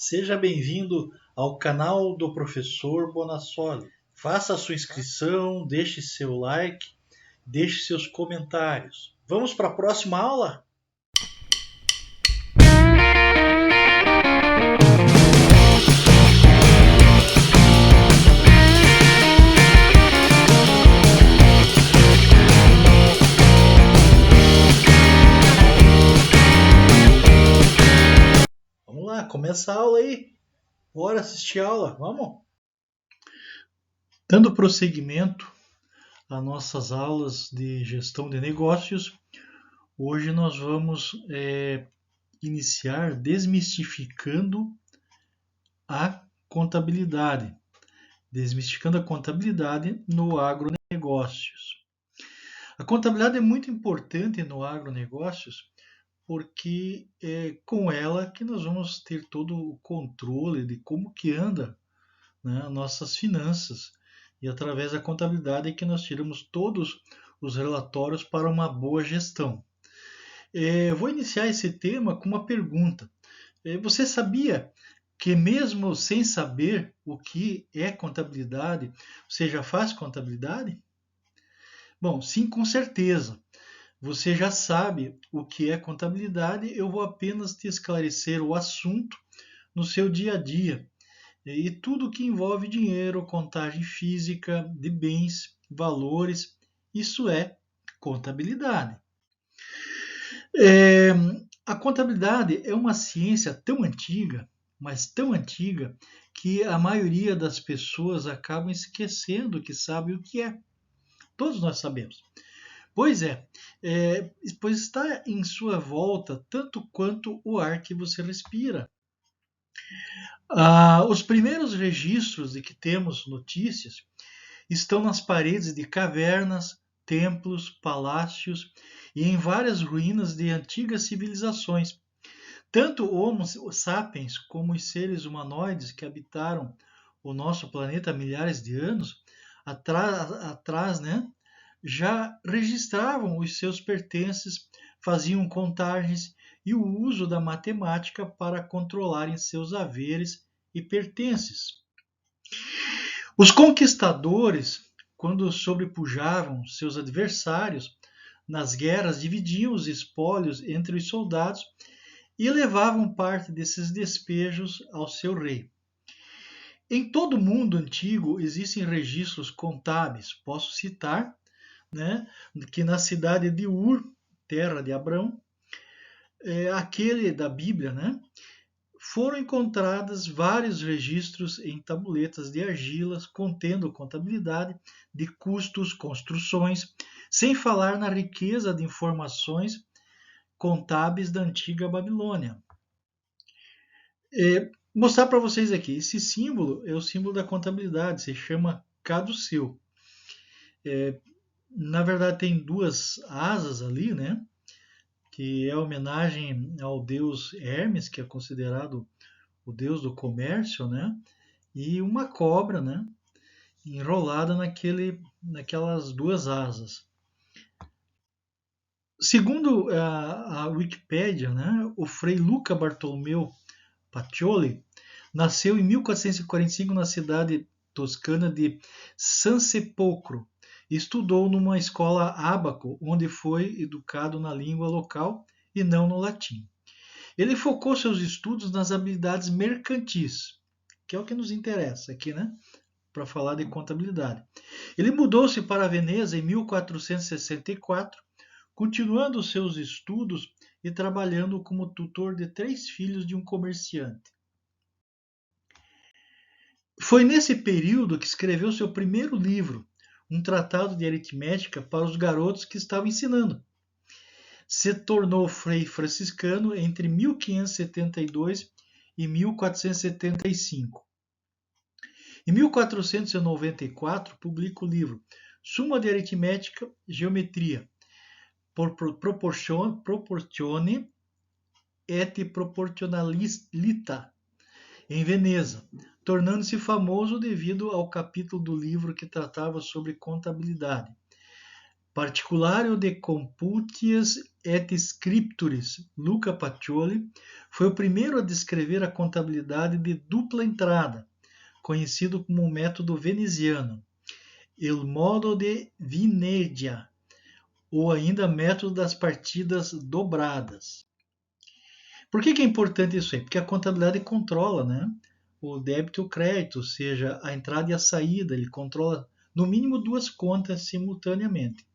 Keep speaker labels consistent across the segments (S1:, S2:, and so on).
S1: Seja bem-vindo ao canal do Professor Bonassoli. Faça a sua inscrição, deixe seu like, deixe seus comentários. Vamos para a próxima aula? Vamos lá, começa a aula aí. Bora assistir a aula, vamos? Dando prosseguimento às nossas aulas de gestão de negócios, hoje nós vamos iniciar desmistificando a contabilidade. Desmistificando a contabilidade no agronegócios. A contabilidade é muito importante no agronegócios porque é com ela que nós vamos ter todo o controle de como que anda, né, nossas finanças. E através da contabilidade é que nós tiramos todos os relatórios para uma boa gestão. Vou iniciar esse tema com uma pergunta. Você sabia que mesmo sem saber o que é contabilidade, você já faz contabilidade? Bom, sim, com certeza. Você já sabe o que é contabilidade, eu vou apenas te esclarecer o assunto no seu dia a dia. E tudo que envolve dinheiro, contagem física de bens, valores, isso é contabilidade. A contabilidade é uma ciência tão antiga, mas tão antiga, que a maioria das pessoas acabam esquecendo que sabe o que é. Todos nós sabemos. Pois pois está em sua volta tanto quanto o ar que você respira. Os primeiros registros de que temos notícias estão nas paredes de cavernas, templos, palácios e em várias ruínas de antigas civilizações. Tanto o Homo sapiens como os seres humanoides que habitaram o nosso planeta há milhares de anos atrás, né, já registravam os seus pertences, faziam contagens e o uso da matemática para controlarem seus haveres e pertences. Os conquistadores, quando sobrepujavam seus adversários nas guerras, dividiam os espólios entre os soldados e levavam parte desses despejos ao seu rei. Em todo o mundo antigo existem registros contábeis. Posso citar, né, que na cidade de Ur, terra de Abrão, aquele da Bíblia, né, foram encontrados vários registros em tabuletas de argilas contendo contabilidade de custos, construções, sem falar na riqueza de informações contábeis da antiga Babilônia. Mostrar para vocês aqui, esse símbolo é o símbolo da contabilidade, se chama caduceu. Na verdade tem duas asas ali, né? Que é homenagem ao deus Hermes, que é considerado o deus do comércio, né? E uma cobra, né? Enrolada naquelas duas asas. Segundo a Wikipédia, né? O Frei Luca Bartolomeu Pacioli nasceu em 1445 na cidade toscana de San Sepolcro. Estudou numa escola ábaco, onde foi educado na língua local e não no latim. Ele focou seus estudos nas habilidades mercantis, que é o que nos interessa aqui, né? Para falar de contabilidade. Ele mudou-se para Veneza em 1464, continuando seus estudos e trabalhando como tutor de 3 filhos de um comerciante. Foi nesse período que escreveu seu primeiro livro, um tratado de aritmética para os garotos que estava ensinando. Se tornou frei franciscano entre 1572 e 1475. Em 1494, publica o livro Summa de Aritmética Geometria, por proportione et proportionalita, em Veneza, tornando-se famoso devido ao capítulo do livro que tratava sobre contabilidade. Particulario de computias et scripturis, Luca Pacioli foi o primeiro a descrever a contabilidade de dupla entrada, conhecido como o método veneziano, il modo de Vinegia, ou ainda método das partidas dobradas. Por que é importante isso aí? Porque a contabilidade controla, né, o débito e o crédito, ou seja, a entrada e a saída, ele controla no mínimo duas contas simultaneamente.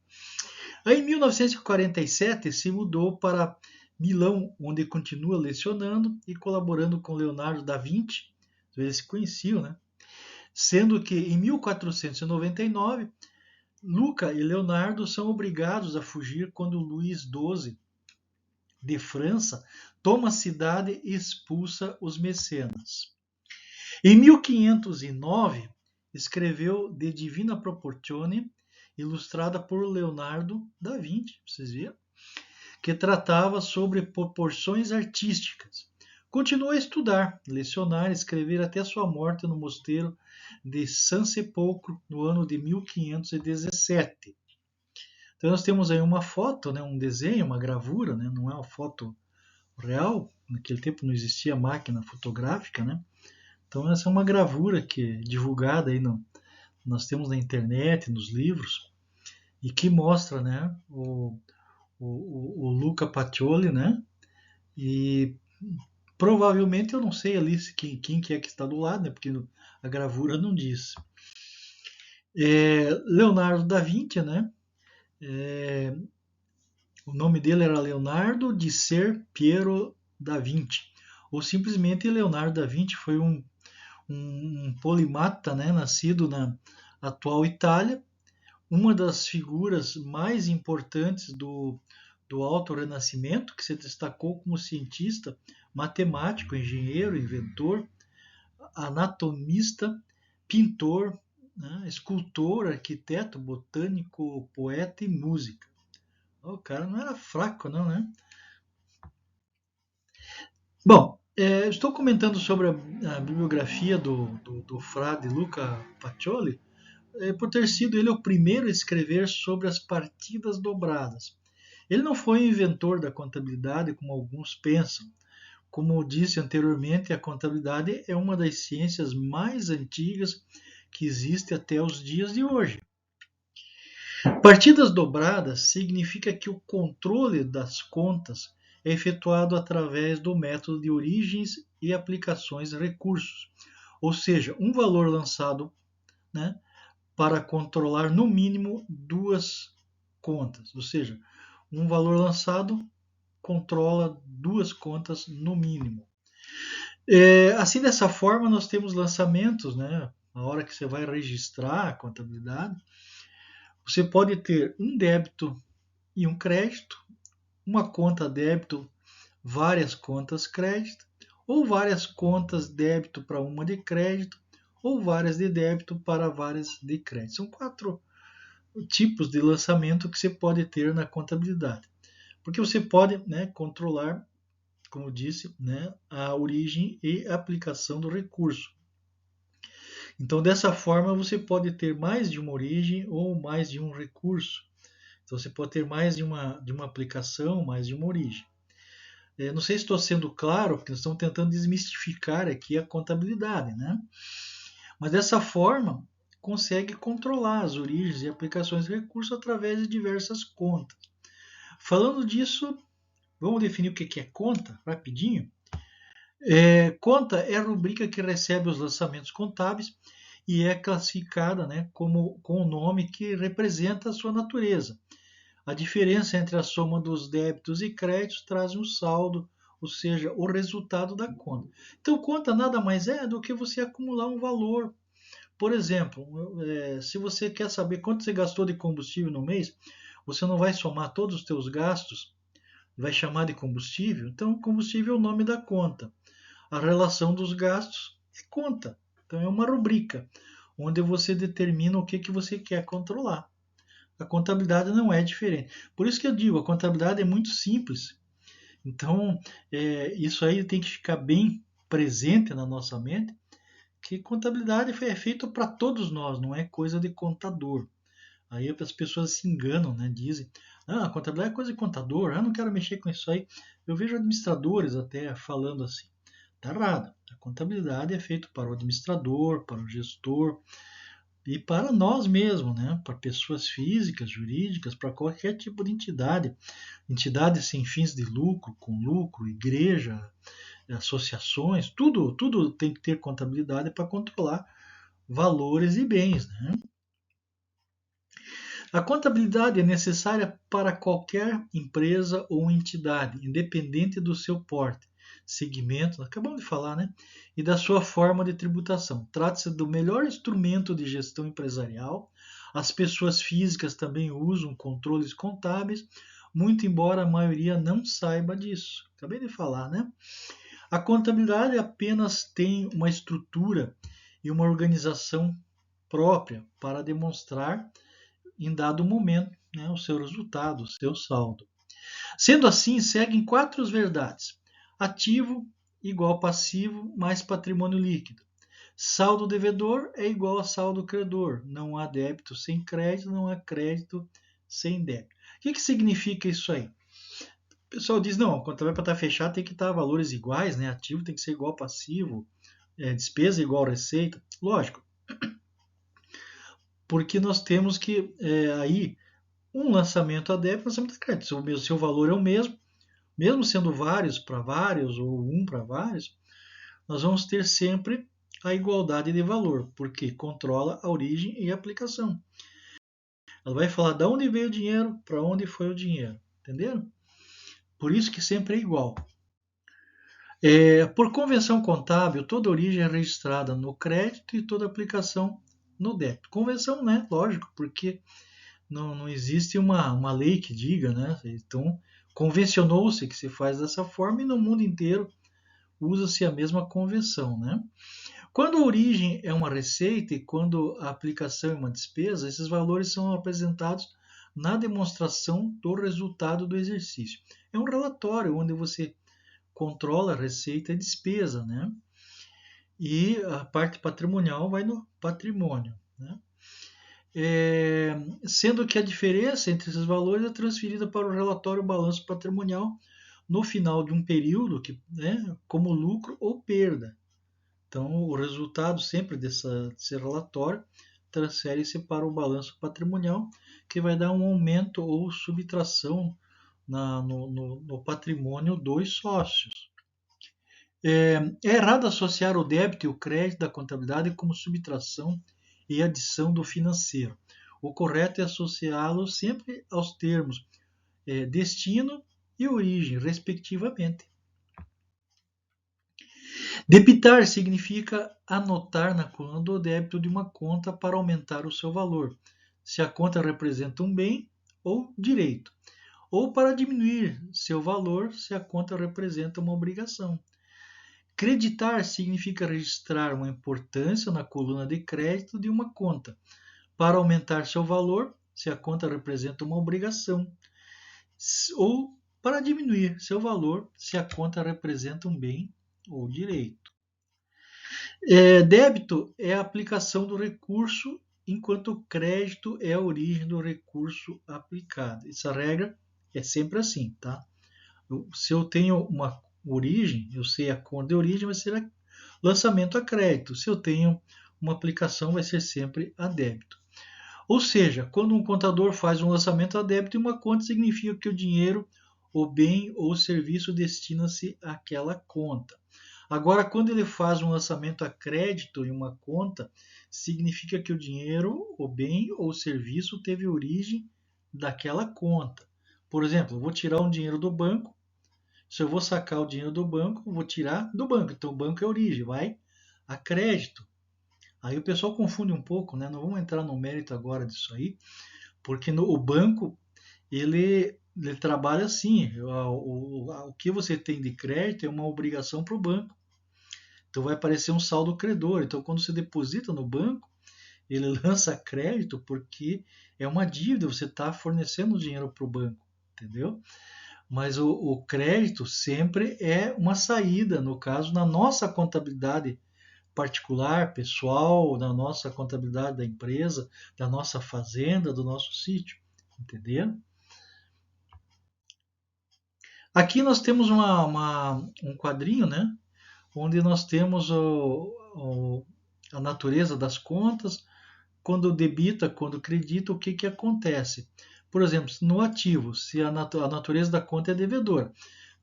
S1: Aí, em 1947, se mudou para Milão, onde continua lecionando e colaborando com Leonardo da Vinci. Eles se conheciam, né? Sendo que em 1499, Luca e Leonardo são obrigados a fugir quando Luís XII de França toma a cidade e expulsa os mecenas. Em 1509, escreveu De Divina Proportione, ilustrada por Leonardo da Vinci, vocês viram, que tratava sobre proporções artísticas. Continuou a estudar, lecionar e escrever até sua morte no mosteiro de San Sepolcro, no ano de 1517. Então nós temos aí uma foto, né, um desenho, uma gravura, né, não é uma foto real, naquele tempo não existia máquina fotográfica, né? Então essa é uma gravura que é divulgada aí nós temos na internet, nos livros, e que mostra, né, o Luca Pacioli, né? E provavelmente eu não sei ali quem que é que está do lado, né? Porque a gravura não diz. Leonardo da Vinci, né? O nome dele era Leonardo di Ser Piero da Vinci, ou simplesmente Leonardo da Vinci. Foi um polimata, né? Nascido na atual Itália, uma das figuras mais importantes do Alto Renascimento, que se destacou como cientista, matemático, engenheiro, inventor, anatomista, pintor, né, escultor, arquiteto, botânico, poeta e música. O cara não era fraco, não, né? Bom, estou comentando sobre a bibliografia do frade Luca Pacioli, por ter sido ele o primeiro a escrever sobre as partidas dobradas. Ele não foi o inventor da contabilidade, como alguns pensam. Como disse anteriormente, a contabilidade é uma das ciências mais antigas que existe até os dias de hoje. Partidas dobradas significa que o controle das contas é efetuado através do método de origens e aplicações recursos, ou seja, um valor lançado, né, para controlar no mínimo duas contas, ou seja, um valor lançado controla duas contas no mínimo. Assim, dessa forma, nós temos lançamentos, né? Na hora que você vai registrar a contabilidade, você pode ter um débito e um crédito, uma conta débito, várias contas crédito, ou várias contas débito para uma de crédito, ou várias de débito para várias de crédito. São 4 tipos de lançamento que você pode ter na contabilidade. Porque você pode, né, controlar, como disse, né, a origem e aplicação do recurso. Então, dessa forma, você pode ter mais de uma origem ou mais de um recurso. Então, você pode ter mais de uma aplicação, mais de uma origem. Não sei se estou sendo claro, porque nós estamos tentando desmistificar aqui a contabilidade, né? Mas dessa forma, consegue controlar as origens e aplicações de recursos através de diversas contas. Falando disso, vamos definir o que é conta, rapidinho. Conta é a rubrica que recebe os lançamentos contábeis e é classificada, né, com o nome que representa a sua natureza. A diferença entre a soma dos débitos e créditos traz um saldo, ou seja, o resultado da conta. Então, conta nada mais é do que você acumular um valor. Por exemplo, se você quer saber quanto você gastou de combustível no mês, você não vai somar todos os seus gastos, vai chamar de combustível. Então, combustível é o nome da conta. A relação dos gastos é conta. Então, é uma rubrica, onde você determina o que você quer controlar. A contabilidade não é diferente. Por isso que eu digo, a contabilidade é muito simples. Então, isso aí tem que ficar bem presente na nossa mente, que contabilidade é feita para todos nós, não é coisa de contador. Aí as pessoas se enganam, né? Dizem, a contabilidade é coisa de contador, não quero mexer com isso aí. Eu vejo administradores até falando assim. Tá errado. A contabilidade é feita para o administrador, para o gestor e para nós mesmos, né? Para pessoas físicas, jurídicas, para qualquer tipo de entidade. Entidades sem fins de lucro, com lucro, igreja, associações, tudo tem que ter contabilidade para controlar valores e bens, né? A contabilidade é necessária para qualquer empresa ou entidade, independente do seu porte, segmento, acabamos de falar, né? E da sua forma de tributação. Trata-se do melhor instrumento de gestão empresarial. As pessoas físicas também usam controles contábeis, muito embora a maioria não saiba disso. Acabei de falar, né? A contabilidade apenas tem uma estrutura e uma organização própria para demonstrar em dado momento, né, o seu resultado, o seu saldo. Sendo assim, seguem quatro verdades: ativo igual passivo mais patrimônio líquido. Saldo devedor é igual a saldo credor. Não há débito sem crédito, não há crédito sem débito. O que significa isso aí? O pessoal diz, não, quando vai para estar fechado tem que estar valores iguais, né? Ativo tem que ser igual passivo, despesa igual receita. Lógico, porque nós temos que aí um lançamento a débito, lançamento a crédito. Se o valor é o mesmo sendo vários para vários ou um para vários, nós vamos ter sempre a igualdade de valor, porque controla a origem e a aplicação. Ela vai falar de onde veio o dinheiro, para onde foi o dinheiro. Entenderam? Por isso que sempre é igual. Por convenção contábil, toda origem é registrada no crédito e toda aplicação no débito. Convenção, né? Lógico, porque não existe uma lei que diga, né? Então, convencionou-se que se faz dessa forma e no mundo inteiro usa-se a mesma convenção, né? Quando a origem é uma receita e quando a aplicação é uma despesa, esses valores são apresentados na demonstração do resultado do exercício. É um relatório onde você controla a receita e despesa, né? E a parte patrimonial vai no patrimônio, né? Sendo que a diferença entre esses valores é transferida para o relatório balanço patrimonial no final de um período, como lucro ou perda. Então, o resultado sempre desse relatório transfere-se para o balanço patrimonial, que vai dar um aumento ou subtração no patrimônio dos sócios. É errado associar o débito e o crédito da contabilidade como subtração e adição do financeiro. O correto é associá-los sempre aos termos destino e origem, respectivamente. Debitar significa anotar na coluna do débito de uma conta para aumentar o seu valor, se a conta representa um bem ou direito, ou para diminuir seu valor se a conta representa uma obrigação. Creditar significa registrar uma importância na coluna de crédito de uma conta, para aumentar seu valor se a conta representa uma obrigação, ou para diminuir seu valor se a conta representa um bem ou direito. Débito é a aplicação do recurso, enquanto crédito é a origem do recurso aplicado. Essa regra é sempre assim, tá? Se eu tenho uma origem, eu sei a conta de origem, vai ser lançamento a crédito. Se eu tenho uma aplicação, vai ser sempre a débito. Ou seja, quando um contador faz um lançamento a débito em uma conta, significa que o dinheiro, o bem ou o serviço destina-se àquela conta. Agora, quando ele faz um lançamento a crédito em uma conta, significa que o dinheiro, o bem ou o serviço teve origem daquela conta. Por exemplo, eu vou tirar um dinheiro do banco. Se eu vou sacar o dinheiro do banco, eu vou tirar do banco. Então, o banco é a origem, vai a crédito. Aí o pessoal confunde um pouco, né? Não vamos entrar no mérito agora disso aí, porque o banco, ele trabalha assim. O que você tem de crédito é uma obrigação para o banco. Então vai aparecer um saldo credor. Então quando você deposita no banco, ele lança crédito porque é uma dívida, você está fornecendo dinheiro para o banco, entendeu? Mas o crédito sempre é uma saída, no caso, na nossa contabilidade particular, pessoal, da nossa contabilidade da empresa, da nossa fazenda, do nosso sítio, entendeu? Aqui nós temos um quadrinho, né? Onde nós temos a natureza das contas, quando debita, quando credita, o que, que acontece. Por exemplo, no ativo, se a natureza da conta é devedora.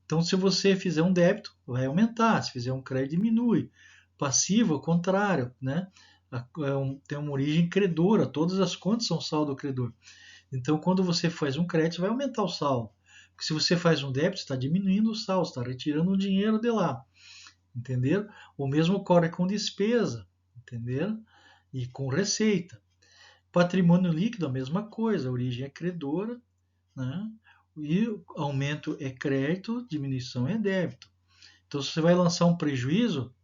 S1: Então, se você fizer um débito, vai aumentar, se fizer um crédito, diminui. Passivo, ao contrário, né? Tem uma origem credora, todas as contas são saldo credor. Então, quando você faz um crédito, vai aumentar o saldo. Porque se você faz um débito, está diminuindo o saldo, está retirando o dinheiro de lá. Entenderam? O mesmo ocorre com despesa, entenderam? E com receita. Patrimônio líquido, a mesma coisa, a origem é credora, né? E aumento é crédito, diminuição é débito. Então, se você vai lançar um prejuízo,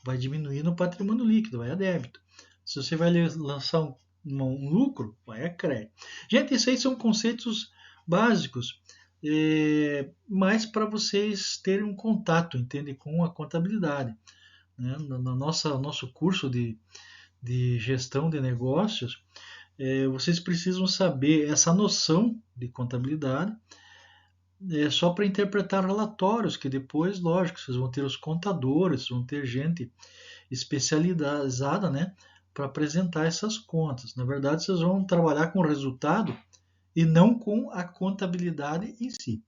S1: vai diminuir no patrimônio líquido, vai a débito. Se você vai lançar um lucro, vai a crédito. Gente, isso aí são conceitos básicos, mas para vocês terem um contato, entende, com a contabilidade. Né? No nosso curso de gestão de negócios, vocês precisam saber essa noção de contabilidade, só para interpretar relatórios, que depois, lógico, vocês vão ter os contadores, vão ter gente especializada, né, para apresentar essas contas. Na verdade, vocês vão trabalhar com o resultado e não com a contabilidade em si.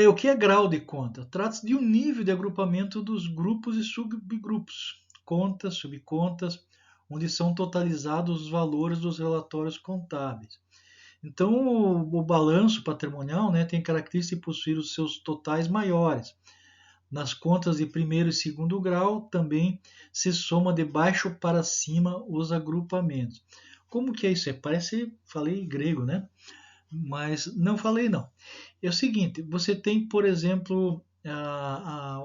S1: O que é grau de conta? Trata-se de um nível de agrupamento dos grupos e subgrupos, contas, subcontas, onde são totalizados os valores dos relatórios contábeis. Então, o balanço patrimonial, né, tem característica de possuir os seus totais maiores. Nas contas de primeiro e segundo grau, também se soma de baixo para cima os agrupamentos. Como que é isso? Falei grego, né? Mas não falei não. É o seguinte, você tem, por exemplo,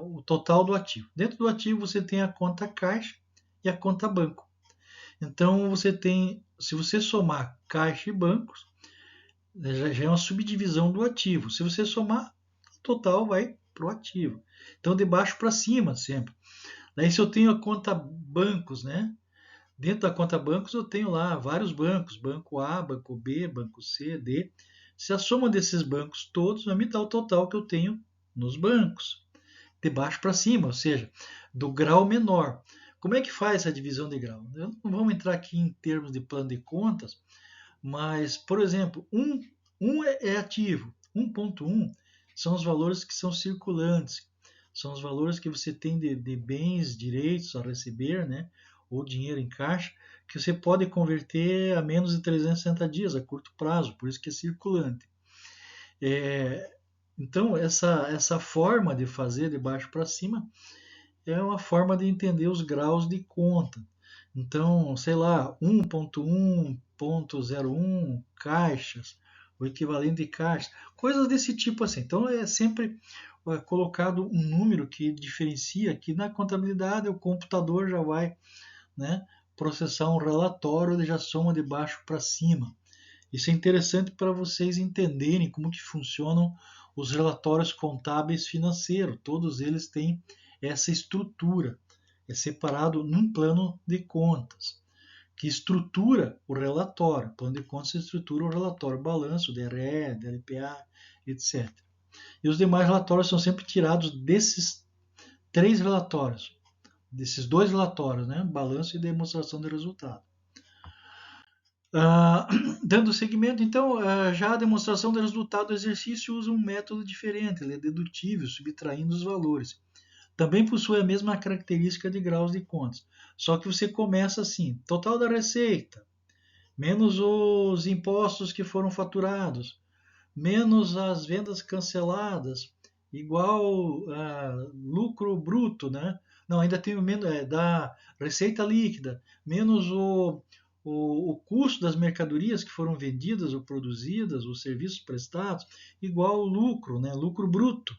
S1: o total do ativo. Dentro do ativo você tem a conta caixa e a conta banco. Então você tem, se você somar caixa e bancos, já é uma subdivisão do ativo. Se você somar, o total vai para o ativo. Então, de baixo para cima, sempre. Daí, se eu tenho a conta bancos, né? Dentro da conta bancos, eu tenho lá vários bancos: banco A, banco B, banco C, D. Se a soma desses bancos todos vai me dar o total que eu tenho nos bancos. De baixo para cima, ou seja, do grau menor. Como é que faz essa divisão de grau? Não vamos entrar aqui em termos de plano de contas, mas, por exemplo, 1 é ativo, 1.1 são os valores que são circulantes, são os valores que você tem de bens, direitos a receber, né, ou dinheiro em caixa, que você pode converter a menos de 360 dias, a curto prazo, por isso que é circulante. Então, essa forma de fazer de baixo para cima é uma forma de entender os graus de conta. Então, sei lá, 1.1.01 caixas, o equivalente de caixas, coisas desse tipo assim. Então, é sempre colocado um número que diferencia, que na contabilidade o computador já vai, né, processar um relatório, ele já soma de baixo para cima. Isso é interessante para vocês entenderem como que funcionam os relatórios contábeis financeiros. Todos eles têm essa estrutura. É separado num plano de contas, que estrutura o relatório. O plano de contas estrutura o relatório, balanço, DRE, DLPA, etc. E os demais relatórios são sempre tirados desses 3 relatórios, desses 2 relatórios, né? Balanço e demonstração de resultado. Dando seguimento, então, já a demonstração do resultado do exercício usa um método diferente, ele é dedutível, subtraindo os valores. Também possui a mesma característica de graus de contas, só que você começa assim: total da receita, menos os impostos que foram faturados, menos as vendas canceladas, igual lucro bruto, né? Não, ainda tem o menos da receita líquida, menos o custo das mercadorias que foram vendidas ou produzidas, os serviços prestados, igual o lucro, né? Lucro bruto.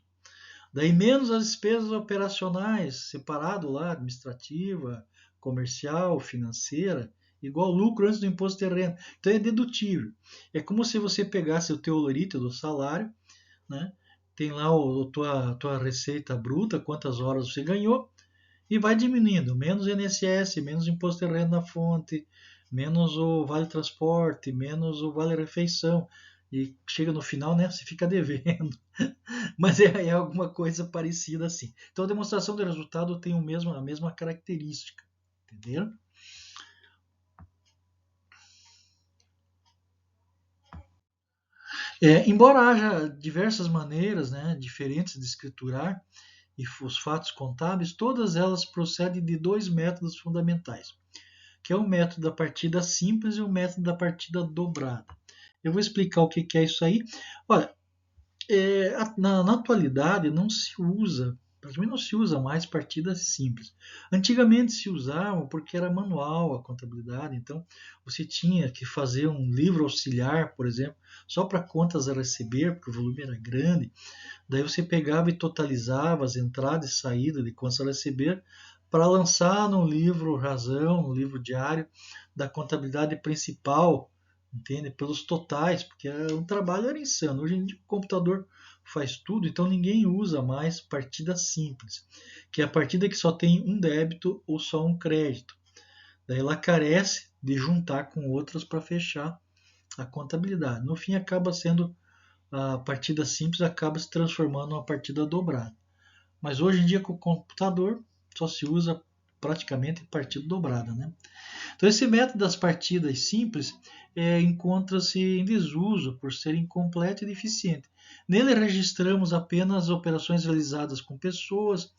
S1: Daí menos as despesas operacionais, separado lá, administrativa, comercial, financeira, igual lucro antes do imposto de renda. Então é dedutível. É como se você pegasse o teu lorito do salário, né? Tem lá a tua receita bruta, quantas horas você ganhou, e vai diminuindo, menos INSS, menos imposto de renda na fonte, menos o vale transporte, menos o vale refeição, e chega no final, né, você fica devendo. Mas é alguma coisa parecida assim. Então a demonstração de resultado tem a mesma característica, entenderam? Embora haja diversas maneiras, né, diferentes de escriturar e os fatos contábeis, todas elas procedem de dois métodos fundamentais, que é o método da partida simples e o método da partida dobrada. Eu vou explicar o que é isso aí. Olha, na atualidade não se usa, praticamente não se usa mais partidas simples. Antigamente se usava porque era manual a contabilidade, então você tinha que fazer um livro auxiliar, por exemplo, só para contas a receber, porque o volume era grande. Daí você pegava e totalizava as entradas e saídas de contas a receber para lançar no livro razão, no livro diário da contabilidade principal, entende? Pelos totais, porque o trabalho era insano. Hoje em dia o computador faz tudo, então ninguém usa mais partida simples, que é a partida que só tem um débito ou só um crédito. Daí ela carece de juntar com outras para fechar a contabilidade. No fim acaba sendo a partida simples acaba se transformando numa partida dobrada. Mas hoje em dia com o computador só se usa praticamente partida dobrada, né? Então esse método das partidas simples encontra-se em desuso por ser incompleto e deficiente. Nele registramos apenas operações realizadas com pessoas,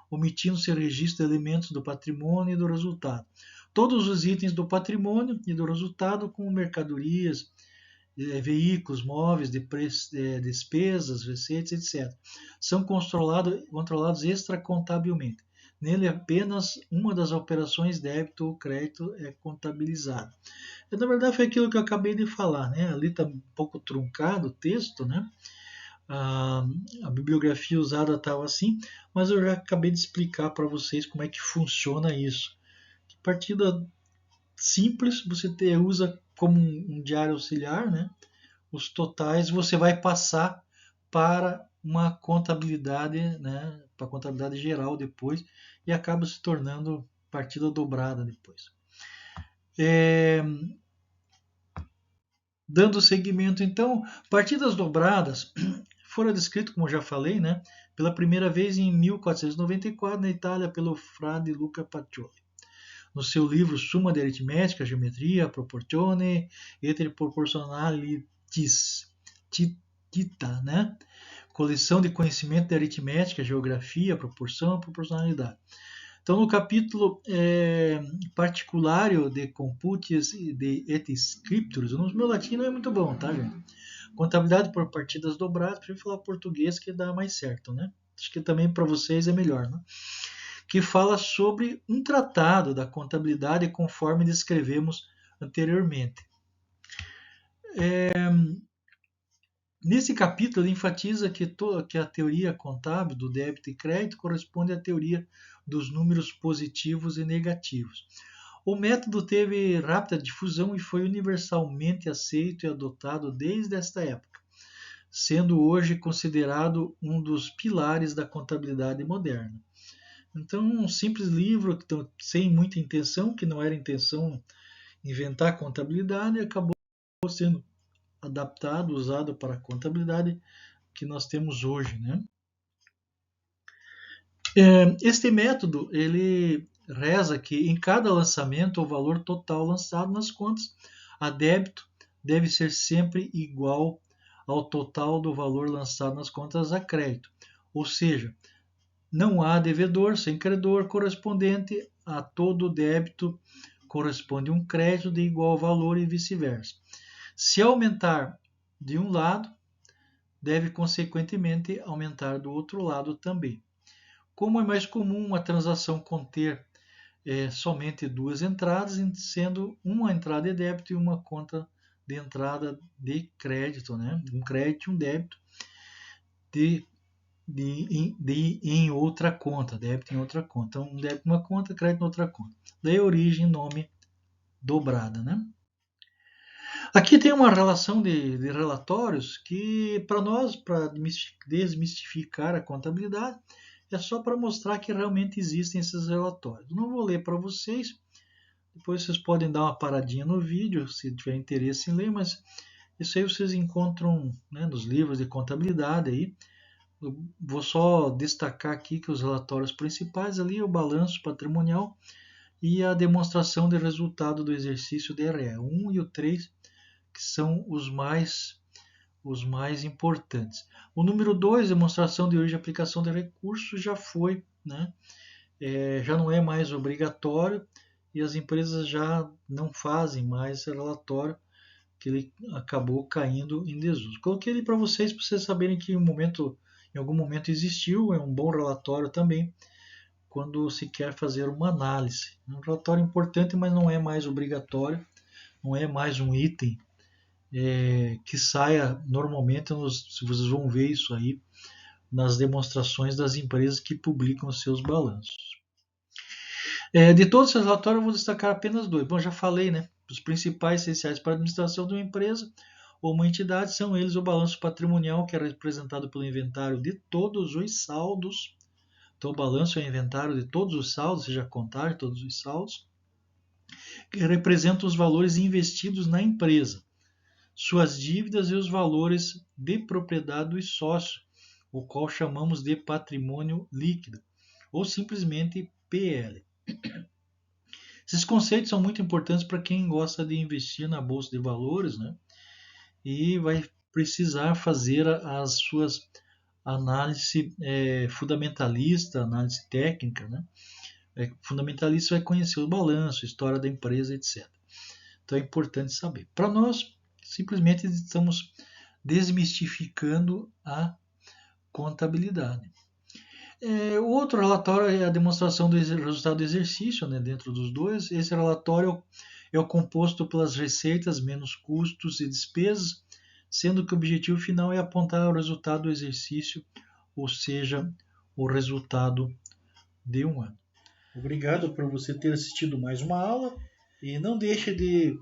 S1: omitindo-se o registro de elementos do patrimônio e do resultado. Todos os itens do patrimônio e do resultado, como mercadorias, veículos, móveis, despesas, receitas, etc., são controlados extracontabilmente. Nele, apenas uma das operações débito ou crédito é contabilizada. Na verdade, foi aquilo que eu acabei de falar, né? Ali está um pouco truncado o texto, né? A bibliografia usada estava assim, mas eu já acabei de explicar para vocês como é que funciona isso. Que partida simples, você usa como um diário auxiliar, né? Os totais você vai passar para uma contabilidade, né, para a contabilidade geral depois, e acaba se tornando partida dobrada depois. Dando seguimento, então, partidas dobradas foram descritas, como já falei, né, pela primeira vez em 1494 na Itália pelo frade Luca Pacioli. No seu livro Summa de Aritmética, Geometria, Proporzione et Proportionalities, Tita, né? Coleção de conhecimento de aritmética, geografia, proporção e proporcionalidade. Então, no capítulo Particulário de Computis de et Scriptures, o meu latim não é muito bom, tá, gente? Contabilidade por partidas dobradas, prefiro falar português que dá mais certo, né? Acho que também para vocês é melhor, né? Que fala sobre um tratado da contabilidade conforme descrevemos anteriormente. Nesse capítulo, ele enfatiza que a teoria contábil do débito e crédito corresponde à teoria dos números positivos e negativos. O método teve rápida difusão e foi universalmente aceito e adotado desde esta época, sendo hoje considerado um dos pilares da contabilidade moderna. Então, um simples livro sem muita intenção, que não era intenção inventar contabilidade, acabou sendo adaptado, usado para a contabilidade que nós temos hoje, né? Este método ele reza que em cada lançamento o valor total lançado nas contas a débito deve ser sempre igual ao total do valor lançado nas contas a crédito, ou seja, não há devedor sem credor, correspondente a todo débito corresponde um crédito de igual valor e vice-versa. Se aumentar de um lado, deve consequentemente aumentar do outro lado também. Como é mais comum uma transação conter somente duas entradas, sendo uma entrada de débito e uma conta de entrada de crédito, né? Um crédito e um débito em outra conta, débito em outra conta. Então, um débito em uma conta, crédito em outra conta. Daí origem, nome, dobrada, né? Aqui tem uma relação de relatórios que, para nós, para desmistificar a contabilidade, É só para mostrar que realmente existem esses relatórios. Não vou ler para vocês, depois vocês podem dar uma paradinha no vídeo, se tiver interesse em ler, mas isso aí vocês encontram, né, nos livros de contabilidade aí. Eu vou só destacar aqui que os relatórios principais ali é o balanço patrimonial e a demonstração de resultado do exercício DRE 1 e o 3, que são os mais importantes. O número 2, demonstração de origem e aplicação de recursos, já foi, né? Já não é mais obrigatório e as empresas já não fazem mais esse relatório, que ele acabou caindo em desuso. Coloquei ele para vocês saberem que em algum momento existiu, é um bom relatório também, quando se quer fazer uma análise. É um relatório importante, mas não é mais obrigatório, não é mais um item que saia normalmente, se vocês vão ver isso aí nas demonstrações das empresas que publicam os seus balanços. De todos esses relatórios, eu vou destacar apenas dois. Bom, já falei, né? Os principais essenciais para a administração de uma empresa ou uma entidade são eles o balanço patrimonial, que é representado pelo inventário de todos os saldos. Então, o balanço é o inventário de todos os saldos, ou seja, contar todos os saldos, que representa os valores investidos na empresa, suas dívidas e os valores de propriedade dos sócios, o qual chamamos de patrimônio líquido, ou simplesmente PL. Esses conceitos são muito importantes para quem gosta de investir na bolsa de valores, né? E vai precisar fazer as suas análise fundamentalista, análise técnica, né? Fundamentalista vai conhecer o balanço, a história da empresa, etc. Então é importante saber. Para nós, simplesmente estamos desmistificando a contabilidade. O outro relatório é a demonstração do resultado do exercício, né, dentro dos dois. Esse relatório é o composto pelas receitas menos custos e despesas, sendo que o objetivo final é apontar o resultado do exercício, ou seja, o resultado de um ano. Obrigado por você ter assistido mais uma aula e não deixe de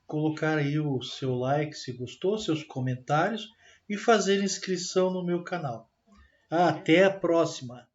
S1: colocar aí o seu like se gostou, seus comentários e fazer inscrição no meu canal. Até a próxima!